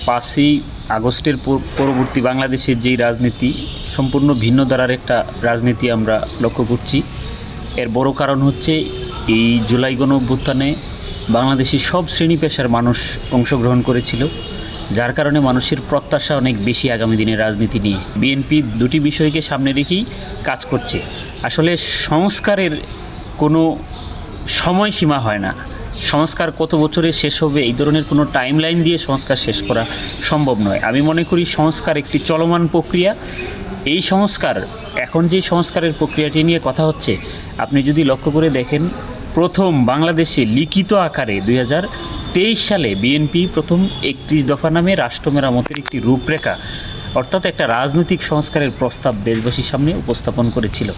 5ই আগস্টের পরবর্তী বাংলাদেশের যেই রাজনীতি সম্পূর্ণ ভিন্ন ধারার একটা রাজনীতি আমরা লক্ষ্য করছি। এর বড় কারণ হচ্ছে এই জুলাই গণঅভ্যুত্থানে বাংলাদেশের সব শ্রেণী পেশার মানুষ অংশগ্রহণ করেছিল, যার কারণে মানুষের প্রত্যাশা অনেক বেশি আগামী দিনের রাজনীতি নিয়ে। বিএনপি দুটি বিষয়কে সামনে রেখেই কাজ করছে। আসলে সংস্কারের কোনো সময়সীমা হয় না। সংস্কার কত বছরে শেষ হবে এই ধরনের কোনো টাইমলাইন দিয়ে সংস্কার শেষ করা সম্ভব নয়। আমি মনে করি সংস্কার একটি চলমান প্রক্রিয়া। এই সংস্কার, এখন যে সংস্কারের প্রক্রিয়াটি নিয়ে কথা হচ্ছে, আপনি যদি লক্ষ্য করে দেখেন, প্রথম বাংলাদেশে লিখিত আকারে 2023 সালে বিএনপি প্রথম 31 দফা নামে রাষ্ট্র মেরামতের একটি রূপরেখা, অর্থাৎ একটা রাজনৈতিক সংস্কারের প্রস্তাব দেশবাসীর সামনে উপস্থাপন করেছিল।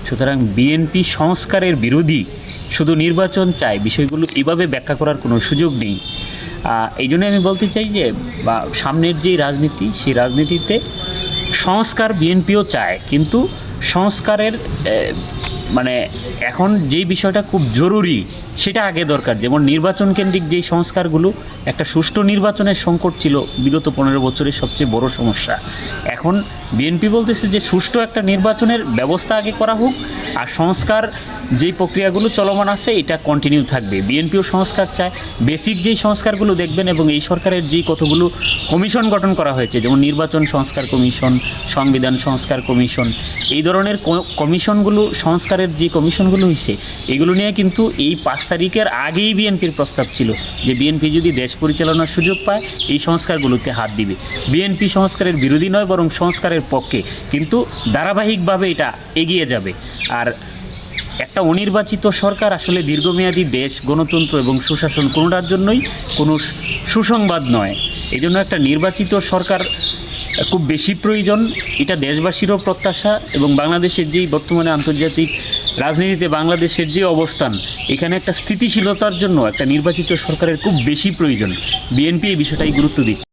সুতরাং বিএনপি সংস্কারের বিরোধী, শুধু নির্বাচন চায়, বিষয়গুলো এভাবে ব্যাখ্যা করার কোনো সুযোগ নেই। এই জন্য আমি বলতে চাই যে সামনের যে রাজনীতি, সেই রাজনীতিতে সংস্কার বিএনপিও চায়, কিন্তু সংস্কারের এখন যেই বিষয়টা খুব জরুরি সেটা আগে দরকার। যেমন নির্বাচন কেন্দ্রিক যেই সংস্কারগুলো, একটা সুষ্ঠু নির্বাচনের সংকট ছিল বিগত 15 বছরের সবচেয়ে বড় সমস্যা। এখন বিএনপি বলতেছে যে সুষ্ঠু একটা নির্বাচনের ব্যবস্থা আগে করা হোক, আর সংস্কার যেই প্রক্রিয়াগুলো চলমান আছে এটা কন্টিনিউ থাকবে। বিএনপিও সংস্কার চায়। বেসিক যেই সংস্কারগুলো দেখবেন, এবং এই সরকারের যেই কতগুলো কমিশন গঠন করা হয়েছে, যেমন নির্বাচন সংস্কার কমিশন, সংবিধান সংস্কার কমিশন, এই ধরনের কমিশনগুলো, সংস্কারের যে কমিশনগুলো হয়েছে, এগুলো নিয়ে কিন্তু এই 5 তারিখের আগেই বিএনপির প্রস্তাব ছিল যে বিএনপি যদি দেশ পরিচালনার সুযোগ পায় এই সংস্কারগুলোতে হাত দিবে। বিএনপি সংস্কারের বিরোধী নয়, বরং সংস্কারের পক্ষে, কিন্তু ধারাবাহিকভাবে এটা এগিয়ে যাবে। আর একটা অনির্বাচিত সরকার আসলে দীর্ঘমেয়াদী দেশ, গণতন্ত্র এবং সুশাসন কোনোটার জন্যই কোনো সুসংবাদ নয়। এই জন্য একটা নির্বাচিত সরকার খুব বেশি প্রয়োজন। এটা দেশবাসীরও প্রত্যাশা, এবং বাংলাদেশের যেই বর্তমানে আন্তর্জাতিক রাজনীতিতে বাংলাদেশের যে অবস্থান, এখানে একটা স্থিতিশীলতার জন্য একটা নির্বাচিত সরকারের খুব বেশি প্রয়োজন। বিএনপি এই বিষয়টাই গুরুত্ব দিচ্ছে।